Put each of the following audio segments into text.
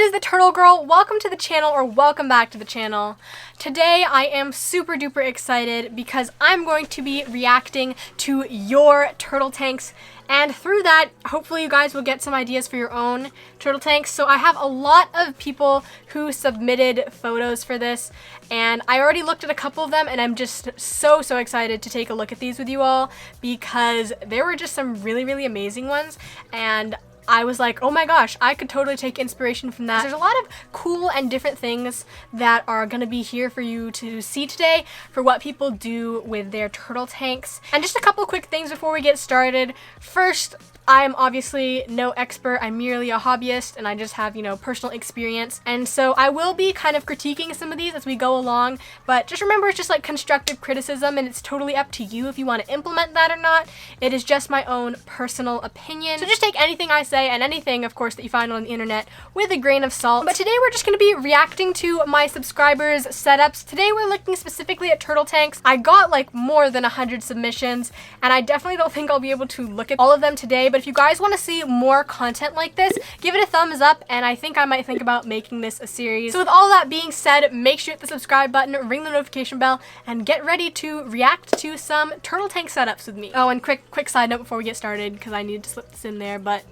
is the Turtle Girl. Welcome to the channel, or welcome back to the channel. Today I am super duper excited because I'm going to be reacting to your turtle tanks, and through that hopefully you guys will get some ideas for your own turtle tanks. So I have a lot of people who submitted photos for this, and I already looked at a couple of them, and I'm just so excited to take a look at these with you all because there were just some really amazing ones, and I was like, oh my gosh, I could totally take inspiration from that. There's a lot of cool and different things that are gonna be here for you to see today for what people do with their turtle tanks. And just a couple quick things before we get started. First, I'm obviously no expert, I'm merely a hobbyist, and I just have, personal experience. And so I will be kind of critiquing some of these as we go along, but just remember it's just like constructive criticism, and it's totally up to you if you want to implement that or not. It is just my own personal opinion. So just take anything I say and anything, of course, that you find on the internet with a grain of salt. But today we're just going to be reacting to my subscribers' setups. Today we're looking specifically at turtle tanks. I got like more than 100 submissions, and I definitely don't think I'll be able to look at all of them today. But if you guys want to see more content like this, give it a thumbs up, and I think I might think about making this a series. So with all that being said, make sure you hit the subscribe button, ring the notification bell, and get ready to react to some turtle tank setups with me. Oh, and quick side note before we get started, because I need to slip this in there, but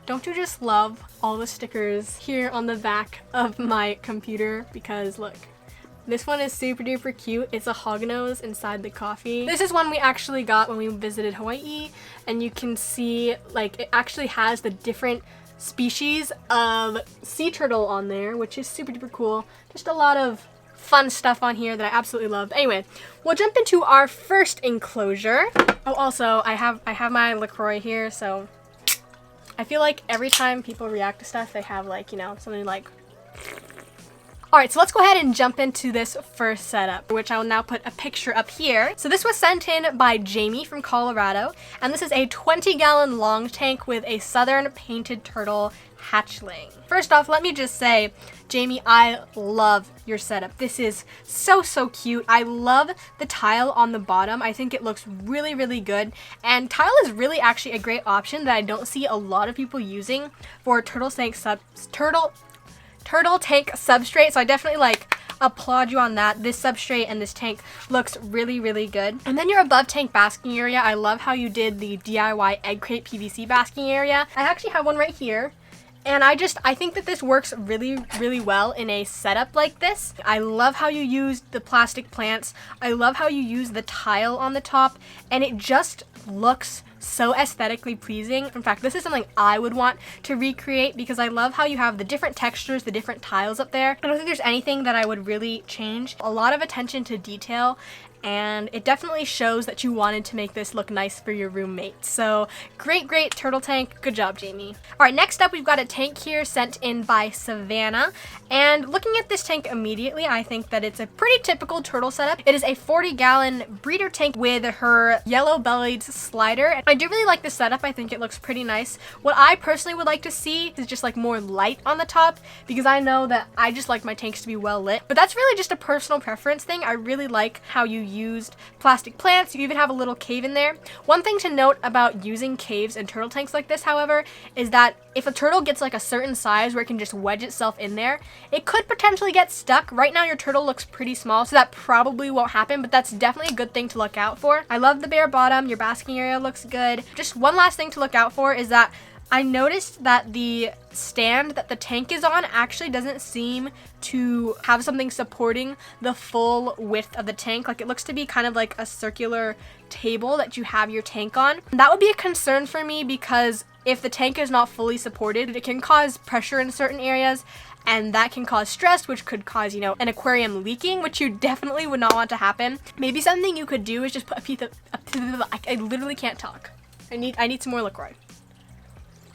don't you just love all the stickers here on the back of my computer? Because look, this one is super duper cute. It's a hognose inside the coffee. This is one we actually got when we visited Hawaii, and you can see like it actually has the different species of sea turtle on there, which is super duper cool. Just a lot of fun stuff on here that I absolutely love. Anyway, we'll jump into our first enclosure. Oh, also I have my LaCroix here, so I feel like every time people react to stuff, they have like, something like. Alright, so let's go ahead and jump into this first setup, which I will now put a picture up here. So this was sent in by Jamie from Colorado, and this is a 20-gallon long tank with a southern painted turtle hatchling. First off, let me just say, Jamie, I love your setup. This is so cute. I love the tile on the bottom. I think it looks really good, and tile is really actually a great option that I don't see a lot of people using for turtle tank substrate, so I definitely applaud you on that. This substrate and this tank looks really good. And then your above tank basking area, I love how you did the DIY egg crate PVC basking area. I actually have one right here, and I think that this works really well in a setup like this. I love how you used the plastic plants. I love how you use the tile on the top, and it just looks so aesthetically pleasing. In fact, this is something I would want to recreate because I love how you have the different textures, the different tiles up there. I don't think there's anything that I would really change. A lot of attention to detail, and it definitely shows that you wanted to make this look nice for your roommate. So great turtle tank. Good job, Jamie. All right, next up we've got a tank here sent in by Savannah, and looking at this tank immediately, I think that it's a pretty typical turtle setup. It is a 40-gallon breeder tank with her yellow-bellied slider, and I do really like this setup. I think it looks pretty nice. What I personally would like to see is just like more light on the top, because I know that I just like my tanks to be well lit, but that's really just a personal preference thing. I really like how you used plastic plants. You even have a little cave in there. One thing to note about using caves in turtle tanks like this, however, is that if a turtle gets like a certain size where it can just wedge itself in there, it could potentially get stuck. Right now your turtle looks pretty small, so that probably won't happen, but that's definitely a good thing to look out for. I love the bare bottom. Your basking area looks good. Just one last thing to look out for is that I noticed that the stand that the tank is on actually doesn't seem to have something supporting the full width of the tank. Like, it looks to be kind of like a circular table that you have your tank on. That would be a concern for me because if the tank is not fully supported, it can cause pressure in certain areas, and that can cause stress, which could cause, an aquarium leaking, which you definitely would not want to happen. Maybe something you could do is just put a piece of, I literally can't talk. I need some more LaCroix.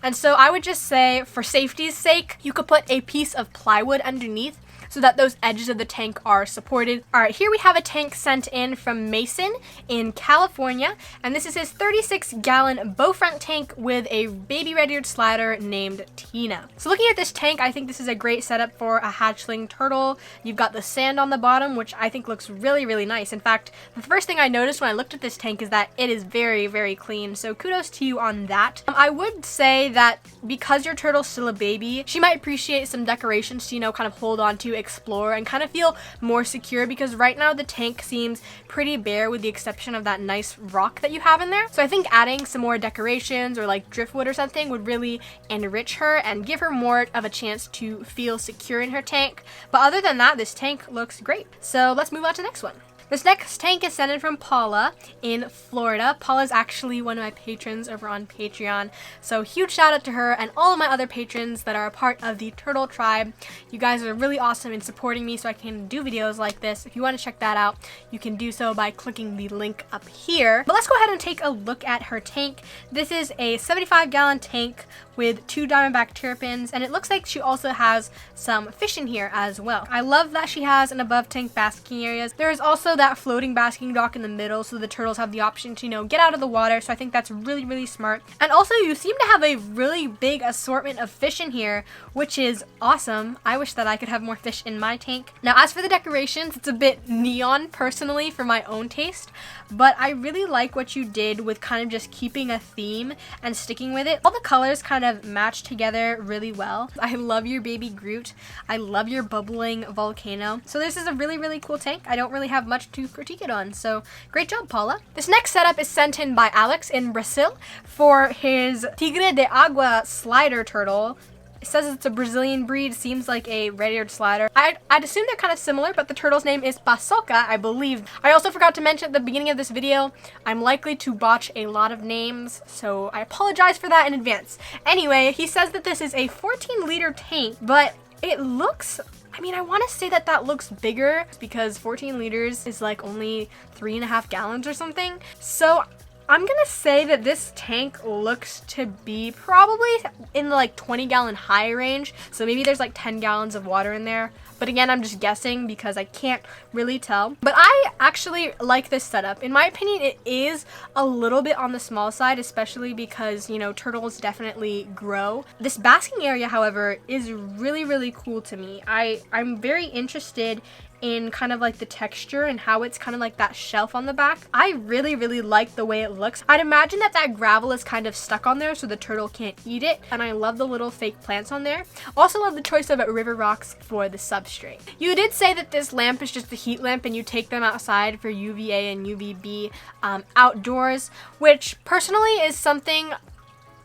And so I would just say, for safety's sake, you could put a piece of plywood underneath so that those edges of the tank are supported. All right, here we have a tank sent in from Mason in California, and this is his 36-gallon bow front tank with a baby red-eared slider named Tina. So looking at this tank, I think this is a great setup for a hatchling turtle. You've got the sand on the bottom, which I think looks really, really nice. In fact, the first thing I noticed when I looked at this tank is that it is very, very clean, so kudos to you on that. I would say that because your turtle's still a baby, she might appreciate some decorations to, you know, kind of hold on to, explore, and kind of feel more secure, because right now the tank seems pretty bare with the exception of that nice rock that you have in there. So I think adding some more decorations or like driftwood or something would really enrich her and give her more of a chance to feel secure in her tank. But other than that, this tank looks great. So let's move on to the next one. This next tank is sent in from Paula in Florida. Paula's actually one of my patrons over on Patreon, so huge shout out to her and all of my other patrons that are a part of the Turtle Tribe. You guys are really awesome in supporting me so I can do videos like this. If you want to check that out, you can do so by clicking the link up here. But let's go ahead and take a look at her tank. This is a 75-gallon tank with 2 diamondback terrapins, and it looks like she also has some fish in here as well. I love that she has an above tank basking areas. There is also that floating basking dock in the middle, so the turtles have the option to, you know, get out of the water. So I think that's really, really smart. And also you seem to have a really big assortment of fish in here, which is awesome. I wish that I could have more fish in my tank. Now, as for the decorations, it's a bit neon personally for my own taste, but I really like what you did with kind of just keeping a theme and sticking with it. All the colors kind of match together really well. I love your baby Groot. I love your bubbling volcano. So this is a really, really cool tank. I don't really have much to critique it on, so great job, Paula. This next setup is sent in by Alex in Brazil for his Tigre de Agua slider turtle. It says it's a Brazilian breed, seems like a red-eared slider. I'd assume they're kind of similar, but the turtle's name is bazooka, I believe. I also forgot to mention at the beginning of this video, I'm likely to botch a lot of names, so I apologize for that in advance. Anyway, he says that this is a 14-liter tank, but it looks, I mean, I want to say that that looks bigger because 14 liters is like only 3.5 gallons or something. So I'm gonna say that this tank looks to be probably in the like 20-gallon high range. So maybe there's like 10 gallons of water in there. But again, I'm just guessing because I can't really tell. But I actually like this setup. In my opinion, it is a little bit on the small side, especially because, you know, turtles definitely grow. This basking area, however, is really, really cool to me. I'm very interested in kind of like the texture and how it's kind of like that shelf on the back. I really, really like the way it looks. I'd imagine that that gravel is kind of stuck on there so the turtle can't eat it. And I love the little fake plants on there. Also love the choice of river rocks for the substrate. You did say that this lamp is just a heat lamp and you take them outside for UVA and UVB outdoors, which personally is something,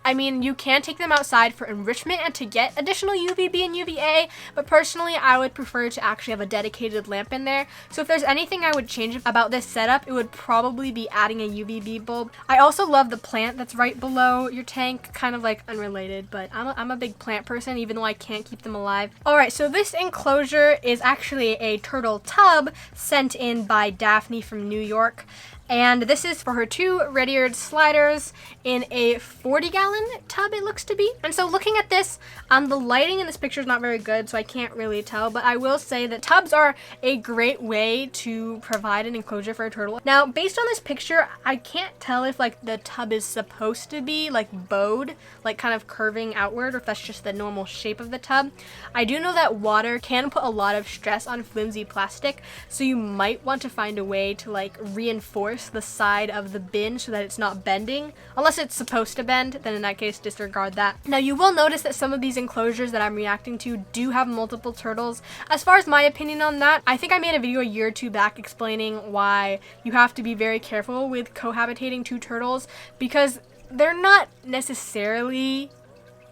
I mean, you can take them outside for enrichment and to get additional UVB and UVA, but personally, I would prefer to actually have a dedicated lamp in there. So if there's anything I would change about this setup, it would probably be adding a UVB bulb. I also love the plant that's right below your tank, kind of like unrelated, but I'm a big plant person, even though I can't keep them alive. All right, so this enclosure is actually a turtle tub sent in by Daphne from New York. And this is for her 2 red-eared sliders in a 40-gallon tub, it looks to be. And so looking at this, the lighting in this picture is not very good, so I can't really tell. But I will say that tubs are a great way to provide an enclosure for a turtle. Now, based on this picture, I can't tell if like the tub is supposed to be like bowed, like kind of curving outward, or if that's just the normal shape of the tub. I do know that water can put a lot of stress on flimsy plastic, so you might want to find a way to like reinforce the side of the bin so that it's not bending. Unless it's supposed to bend, then in that case disregard that. Now you will notice that some of these enclosures that I'm reacting to do have multiple turtles. As far as my opinion on that, I think I made a video a year or 2 back explaining why you have to be very careful with cohabitating 2 turtles, because they're not necessarily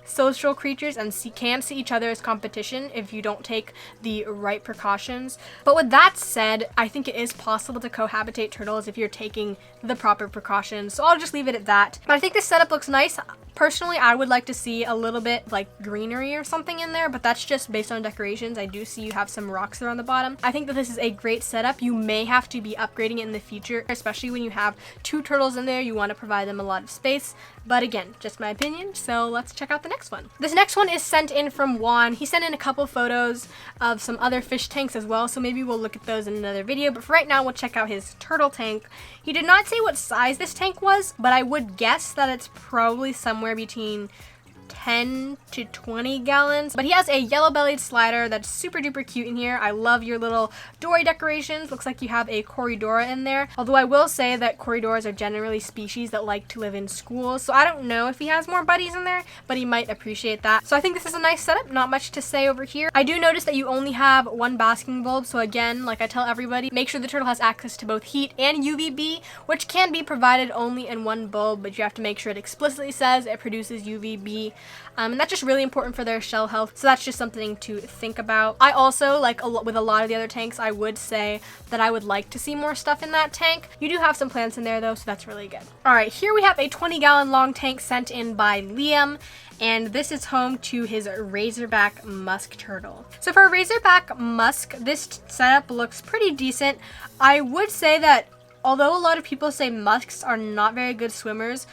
social creatures and can see each other as competition if you don't take the right precautions. But with that said, I think it is possible to cohabitate turtles if you're taking the proper precautions. So I'll just leave it at that. But I think this setup looks nice. Personally, I would like to see a little bit like greenery or something in there, but that's just based on decorations. I do see you have some rocks there on the bottom. I think that this is a great setup. You may have to be upgrading it in the future, especially when you have 2 turtles in there. You want to provide them a lot of space. But again, just my opinion, so let's check out the next one. This next one is sent in from Juan. He sent in a couple photos of some other fish tanks as well, so maybe we'll look at those in another video. But for right now, we'll check out his turtle tank. He did not say what size this tank was, but I would guess that it's probably somewhere between 10 to 20 gallons. But he has a yellow-bellied slider that's super duper cute in here. I love your little Dory decorations. Looks like you have a Corridora in there. Although I will say that Corridoras are generally species that like to live in schools. So I don't know if he has more buddies in there, but he might appreciate that. So I think this is a nice setup. Not much to say over here. I do notice that you only have 1 basking bulb. So again, like I tell everybody, make sure the turtle has access to both heat and UVB, which can be provided only in 1 bulb, but you have to make sure it explicitly says it produces UVB. And that's just really important for their shell health, so that's just something to think about. I also, like with a lot of the other tanks, I would say that I would like to see more stuff in that tank. You do have some plants in there though, so that's really good. Alright, here we have a 20-gallon long tank sent in by Liam, and this is home to his razorback musk turtle. So for a razorback musk, this setup looks pretty decent. I would say that although a lot of people say musks are not very good swimmers,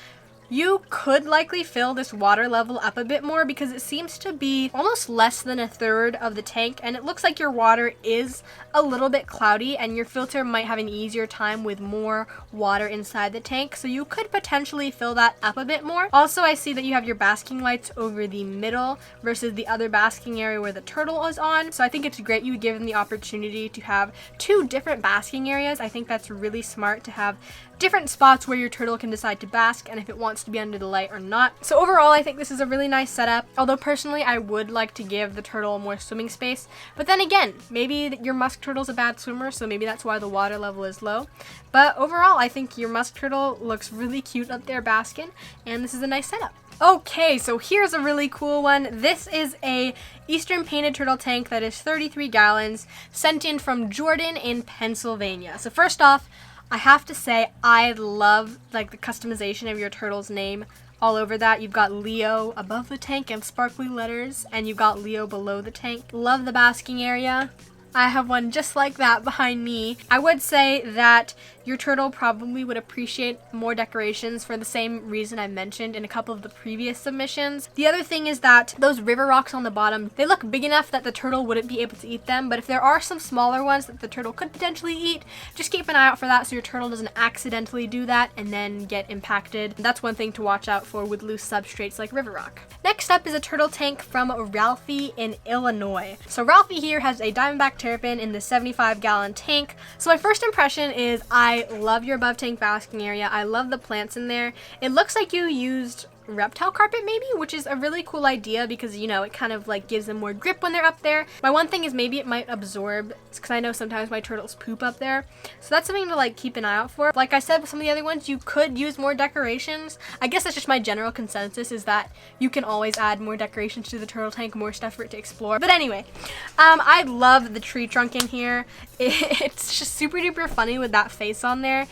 you could likely fill this water level up a bit more because it seems to be almost less than 1/3 of the tank, and it looks like your water is a little bit cloudy and your filter might have an easier time with more water inside the tank, so you could potentially fill that up a bit more. Also, I see that you have your basking lights over the middle versus the other basking area where the turtle is on, so I think it's great you give them the opportunity to have 2 different basking areas. I think that's really smart to have different spots where your turtle can decide to bask and if it wants to be under the light or not. So overall, I think this is a really nice setup, although personally I would like to give the turtle more swimming space. But then again, maybe your musk turtle's a bad swimmer, so maybe that's why the water level is low. But overall, I think your musk turtle looks really cute up there basking, and this is a nice setup. Okay, so here's a really cool one. This is a Eastern painted turtle tank that is 33 gallons, sent in from Jordan in Pennsylvania. So first off, I have to say I love like the customization of your turtle's name all over that. You've got Leo above the tank in sparkly letters, and you've got Leo below the tank. Love the basking area. I have one just like that behind me. I would say that your turtle probably would appreciate more decorations for the same reason I mentioned in a couple of the previous submissions. The other thing is that those river rocks on the bottom, they look big enough that the turtle wouldn't be able to eat them, but if there are some smaller ones that the turtle could potentially eat, just keep an eye out for that so your turtle doesn't accidentally do that and then get impacted. That's one thing to watch out for with loose substrates like river rock. Next up is a turtle tank from Ralphie in Illinois. So Ralphie here has a diamondback terrapin in the 75-gallon tank. So my first impression is I love your above tank basking area. I love the plants in there. It looks like you used reptile carpet maybe, which is a really cool idea because, you know, it kind of like gives them more grip when they're up there. My one thing is maybe it might absorb, because I know sometimes my turtles poop up there, so that's something to like keep an eye out for. Like I said with some of the other ones, you could use more decorations. I guess that's just my general consensus, is that you can always add more decorations to the turtle tank, more stuff for it to explore. But anyway, I love the tree trunk in here. It's just super duper funny with that face on there.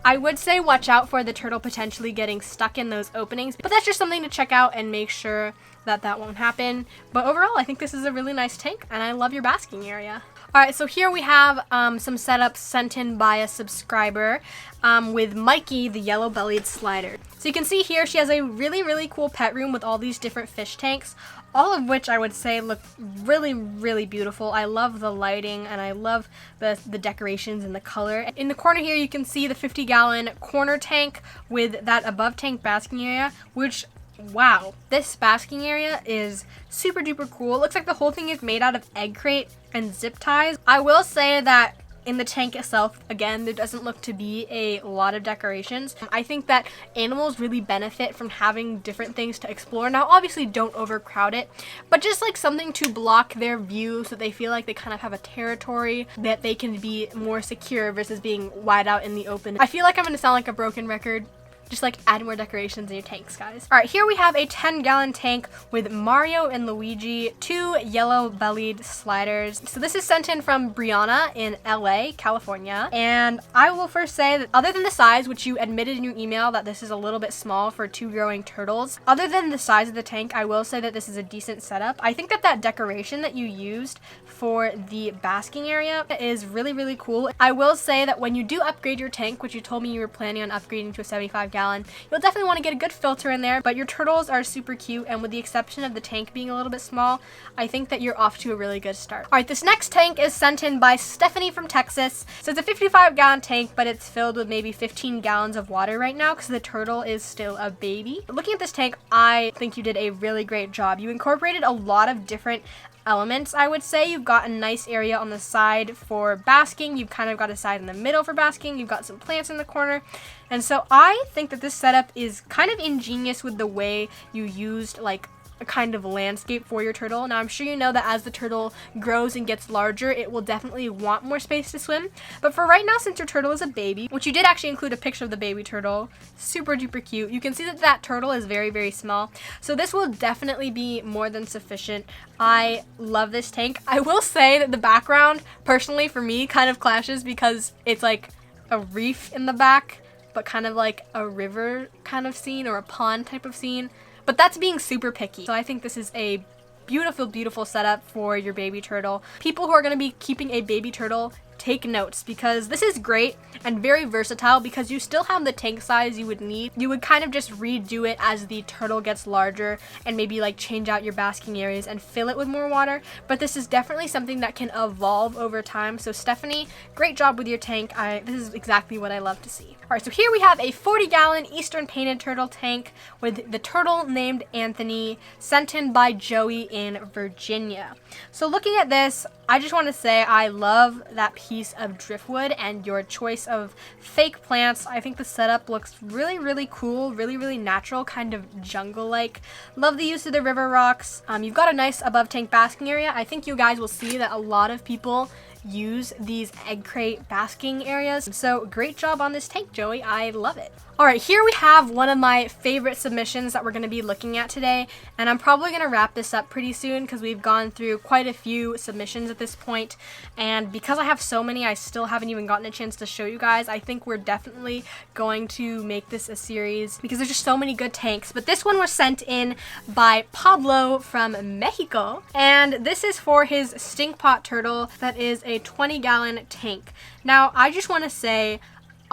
I would say watch out for the turtle potentially getting stuck in those openings, but that's just something to check out and make sure that that won't happen. But overall, I think this is a really nice tank, and I love your basking area. Alright, so here we have some setups sent in by a subscriber with Mikey, the yellow-bellied slider. So you can see here she has a really, really cool pet room with all these different fish tanks, all of which I would say look really, really beautiful. I love the lighting and I love the decorations and the color. In the corner here you can see the 50-gallon corner tank with that above tank basking area, which, wow, this basking area is super duper cool. It looks like the whole thing is made out of egg crate and zip ties. I will say that in the tank itself, again, there doesn't look to be a lot of decorations. I think that animals really benefit from having different things to explore. Now, obviously, don't overcrowd it, but just like something to block their view so they feel like they kind of have a territory that they can be more secure versus being wide out in the open. I feel like I'm going to sound like a broken record, just like add more decorations in your tanks, guys. All right, here we have a 10-gallon tank with Mario and Luigi, 2 yellow-bellied sliders. So this is sent in from Breanna in LA, California. And I will first say that other than the size, which you admitted in your email that this is a little bit small for 2 growing turtles, other than the size of the tank, I will say that this is a decent setup. I think that decoration that you used for the basking area is really, really cool. I will say that when you do upgrade your tank, which you told me you were planning on upgrading to a 75-gallon, you'll definitely want to get a good filter in there, but your turtles are super cute, and with the exception of the tank being a little bit small, I think that you're off to a really good start. All right, this next tank is sent in by Stephanie from Texas. So it's a 55-gallon tank, but it's filled with maybe 15 gallons of water right now because the turtle is still a baby. Looking at this tank, I think you did a really great job. You incorporated a lot of different elements, I would say. You've got a nice area on the side for basking. You've kind of got a side in the middle for basking. You've got some plants in the corner. And so I think that this setup is kind of ingenious with the way you used like a kind of landscape for your turtle. Now I'm sure you know that as the turtle grows and gets larger, it will definitely want more space to swim. But for right now, since your turtle is a baby, which you did actually include a picture of the baby turtle, super duper cute, you can see that that turtle is very, very small. So this will definitely be more than sufficient. I love this tank. I will say that the background, personally for me, kind of clashes because it's like a reef in the back, but kind of like a river kind of scene or a pond type of scene. But that's being super picky. So I think this is a beautiful, beautiful setup for your baby turtle. People who are going to be keeping a baby turtle, take notes, because this is great and very versatile because you still have the tank size you would need. You would kind of just redo it as the turtle gets larger and maybe like change out your basking areas and fill it with more water. But this is definitely something that can evolve over time. So Stephanie, great job with your tank. This is exactly what I love to see. All right, so here we have a 40-gallon Eastern painted turtle tank with the turtle named Anthony, sent in by Joey in Virginia. So looking at this, I just want to say I love that piece of driftwood and your choice of fake plants. I think the setup looks really, really cool, really, really natural, kind of jungle-like. Love the use of the river rocks. You've got a nice above tank basking area. I think you guys will see that a lot of people use these egg crate basking areas. So great job on this tank, Joey. I love it. All right, here we have one of my favorite submissions that we're going to be looking at today, and I'm probably going to wrap this up pretty soon because we've gone through quite a few submissions at this point, and because I have so many I still haven't even gotten a chance to show you guys. I think we're definitely going to make this a series because there's just so many good tanks. But this one was sent in by Pablo from Mexico, and this is for his stink pot turtle that is a 20-gallon tank. Now I just want to say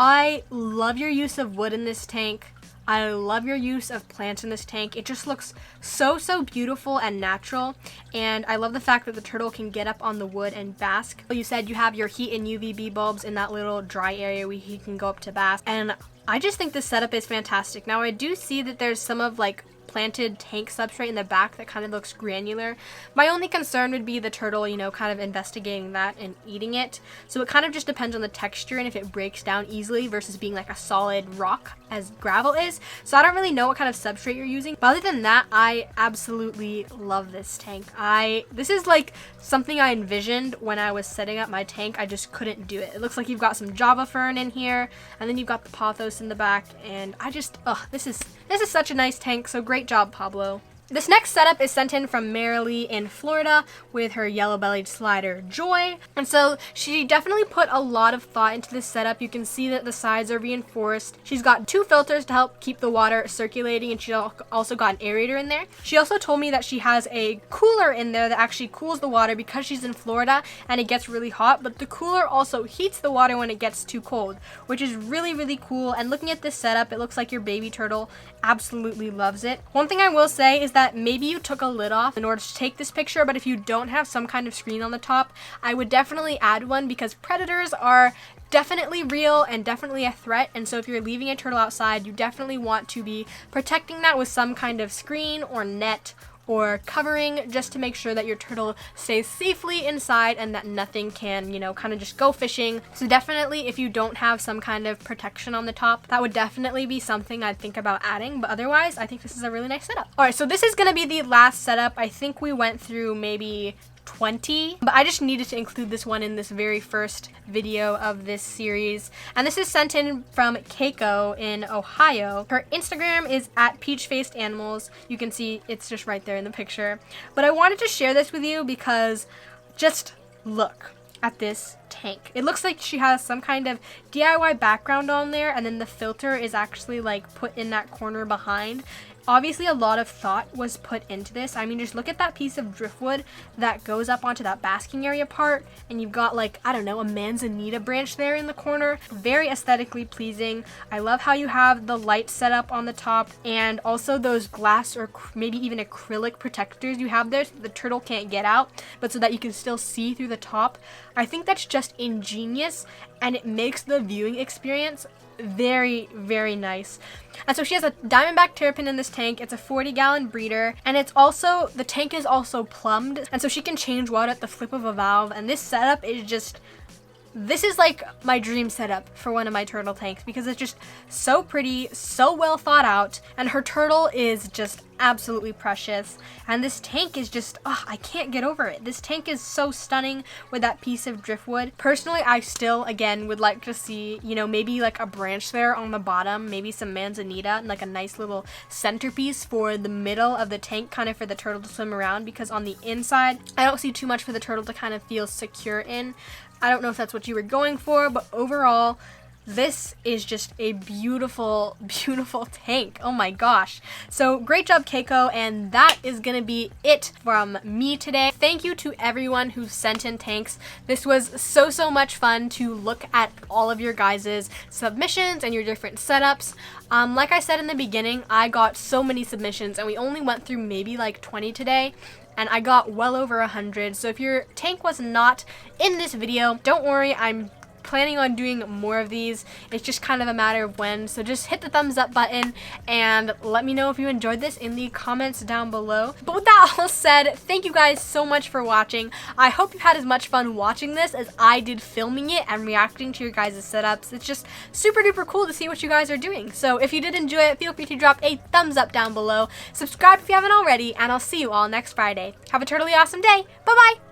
I love your use of wood in this tank. I love your use of plants in this tank. It just looks so, so beautiful and natural. And I love the fact that the turtle can get up on the wood and bask. You said you have your heat and UVB bulbs in that little dry area where he can go up to bask. And I just think this setup is fantastic. Now I do see that there's some of like planted tank substrate in the back that kind of looks granular. My only concern would be the turtle, you know, kind of investigating that and eating it. So it kind of just depends on the texture and if it breaks down easily versus being like a solid rock as gravel is. So I don't really know what kind of substrate you're using. But other than that, I absolutely love this tank. This is like something I envisioned when I was setting up my tank. I just couldn't do it. It looks like you've got some Java fern in here, and then you've got the pothos in the back, and this is such a nice tank. So great job, Pablo. This next setup is sent in from Merrily in Florida with her yellow-bellied slider, Joy. And so she definitely put a lot of thought into this setup. You can see that the sides are reinforced. She's got 2 filters to help keep the water circulating, and she also got an aerator in there. She also told me that she has a cooler in there that actually cools the water because she's in Florida and it gets really hot, but the cooler also heats the water when it gets too cold, which is really, really cool. And looking at this setup, it looks like your baby turtle absolutely loves it. One thing I will say is that maybe you took a lid off in order to take this picture, but if you don't have some kind of screen on the top, I would definitely add one because predators are definitely real and definitely a threat. And so if you're leaving a turtle outside, you definitely want to be protecting that with some kind of screen or net or covering, just to make sure that your turtle stays safely inside and that nothing can, you know, kind of just go fishing. So definitely, if you don't have some kind of protection on the top, that would definitely be something I'd think about adding. But otherwise, I think this is a really nice setup. All right, so this is gonna be the last setup. I think we went through maybe 20, but I just needed to include this one in this very first video of this series. And this is sent in from Keiko in Ohio. Her Instagram is at peach-faced-animals. You can see it's just right there in the picture. But I wanted to share this with you because just look at this tank. It looks like she has some kind of DIY background on there, and then the filter is actually like put in that corner behind. Obviously a lot of thought was put into this. I mean, just look at that piece of driftwood that goes up onto that basking area part, and you've got like, I don't know, a manzanita branch there in the corner. Very aesthetically pleasing. I love how you have the light set up on the top, and also those glass or maybe even acrylic protectors you have there so the turtle can't get out, but so that you can still see through the top. I think that's just ingenious, and it makes the viewing experience very, very nice. And so she has a diamondback terrapin in this tank. It's a 40-gallon breeder, and it's also, the tank is also plumbed, and so she can change water at the flip of a valve. And this setup is just, this is like my dream setup for one of my turtle tanks because it's just so pretty, so well thought out, and her turtle is just absolutely precious. And this tank is just, oh, I can't get over it. This tank is so stunning with that piece of driftwood. Personally, I still, again, would like to see, you know, maybe like a branch there on the bottom, maybe some manzanita, and like a nice little centerpiece for the middle of the tank, kind of for the turtle to swim around, because on the inside, I don't see too much for the turtle to kind of feel secure in. I don't know if that's what you were going for, but overall, this is just a beautiful, beautiful tank. Oh my gosh. So great job, Keiko, and that is gonna be it from me today. Thank you to everyone who sent in tanks. This was so much fun to look at all of your guys' submissions and your different setups. Like I said in the beginning, I got so many submissions, and we only went through maybe like 20 today, and I got well over 100. So if your tank was not in this video, don't worry, I'm planning on doing more of these. It's just kind of a matter of when, so just hit the thumbs up button and let me know if you enjoyed this in the comments down below. But with that all said, thank you guys so much for watching. I hope you had as much fun watching this as I did filming it and reacting to your guys' setups. It's just super duper cool to see what you guys are doing. So if you did enjoy it, feel free to drop a thumbs up down below, subscribe if you haven't already, and I'll see you all next Friday. Have a totally awesome day. Bye bye.